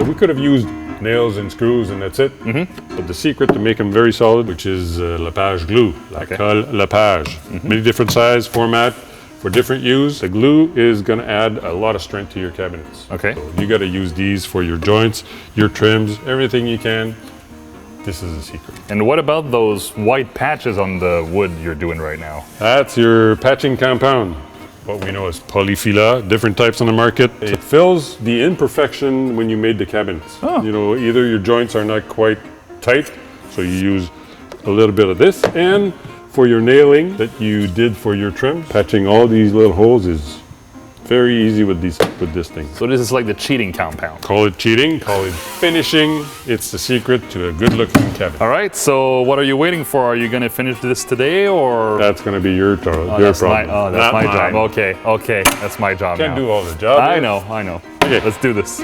We could have used nails and screws and that's it. But the secret to make them very solid, which is lapage glue, la colle lapage. Many different size, format, for different use. The glue is gonna add a lot of strength to your cabinets. Okay. So you gotta use these for your joints, your trims, everything you can. This is the secret. And what about those white patches on the wood you're doing right now? That's your patching compound. What we know is polyfila, different types on the market. It fills the imperfection when you made the cabinets. You know, either your joints are not quite tight, so you use a little bit of this, and for your nailing that you did for your trim, patching all these little holes is very easy with this thing. So this is like the cheating compound. Call it cheating, call it finishing. It's the secret to a good looking cabinet. All right, so what are you waiting for? Are you gonna finish this today or? That's gonna be your that's problem. that's not my job. mine. Okay, that's my job Can't now. do all the job. I know. Okay. Let's do this.